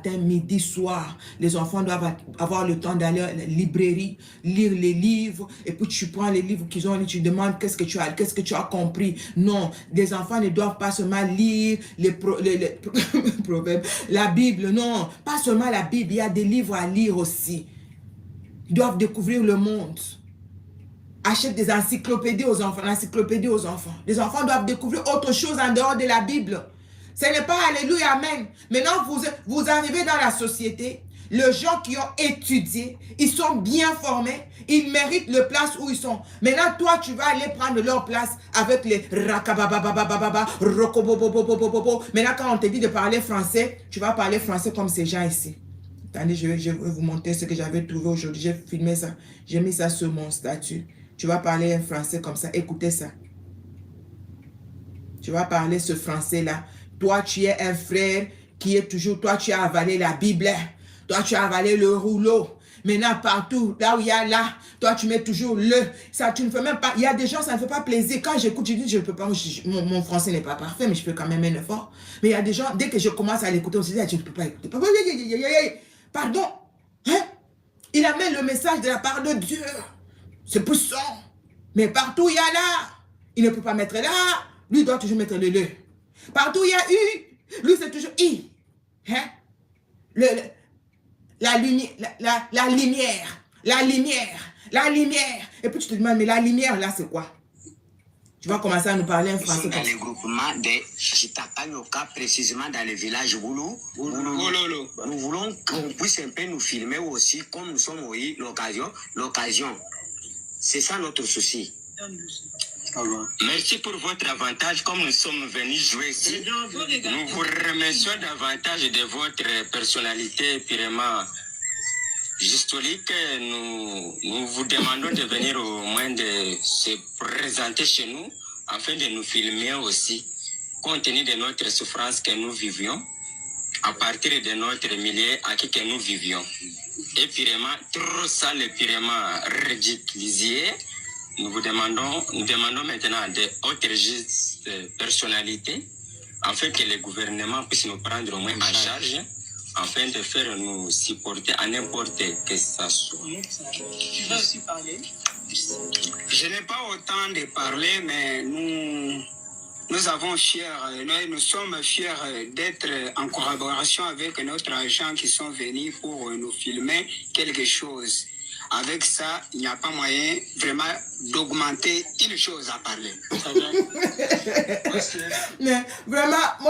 matin, midi, soir. Les enfants doivent avoir le temps d'aller à la librairie, lire les livres, et puis tu prends les livres qu'ils ont lu, tu demandes qu'est-ce que tu as compris. Non, les enfants ne doivent pas seulement lire les proverbes, la Bible, non, pas seulement la Bible, il y a des livres à lire aussi. Ils doivent découvrir le monde. Achète des encyclopédies aux enfants, Les enfants doivent découvrir autre chose en dehors de la Bible. Ce n'est pas alléluia, amen. Maintenant, vous arrivez dans la société, les gens qui ont étudié, ils sont bien formés, ils méritent la place où ils sont. Maintenant, toi, tu vas aller prendre leur place avec les rakababababababa, rokobobobobobobo. Maintenant, quand on te dit de parler français, tu vas parler français comme ces gens ici. Attendez, je vais vous montrer ce que j'avais trouvé aujourd'hui. J'ai filmé ça. J'ai mis ça sur mon statut. Tu vas parler un français comme ça. Écoutez ça. Tu vas parler ce français-là. Toi, tu es un frère qui est toujours... Toi, tu as avalé la Bible. Toi, tu as avalé le rouleau. Maintenant, partout, là où il y a là, toi, tu mets toujours le. Ça, tu ne fais même pas... Il y a des gens, ça ne fait pas plaisir. Quand j'écoute, je dis, je ne peux pas... Mon français n'est pas parfait, mais je fais quand même un effort. Mais il y a des gens, dès que je commence à l'écouter, on se dit, je ne peux pas écouter. Pardon. Hein? Il amène le message de la part de Dieu. C'est puissant. Mais partout, il y a là. Il ne peut pas mettre là. Lui, il doit toujours mettre le. Partout, il y a U. Lui, c'est toujours I. Hein? La lumière. Et puis, tu te demandes, mais la lumière, là, c'est quoi? Tu vas commencer à nous parler en français. Dans le groupement de Chitapanoka, précisément dans le village Boulou. Nous voulons qu'on puisse un peu nous filmer aussi, comme nous sommes eu l'occasion. C'est ça notre souci. Merci pour votre avantage. Comme nous sommes venus jouer ici, nous vous remercions davantage de votre personnalité purement historique. Nous vous demandons de venir au moins de se présenter chez nous, afin de nous filmer aussi, compte tenu de notre souffrance que nous vivions, à partir de notre milieu à qui que nous vivions. Et purement, trop sale et purement ridiculisé. Nous demandons maintenant de hautes personnalités, afin que le gouvernement puisse nous prendre au moins en charge, afin de faire nous supporter à n'importe que ça soit. Tu vas aussi parler? Je n'ai pas autant de parler, mais nous sommes fiers d'être en collaboration avec notre agent qui sont venus pour nous filmer quelque chose. Avec ça, il n'y a pas moyen vraiment d'augmenter une chose à parler. Mais vraiment, moi,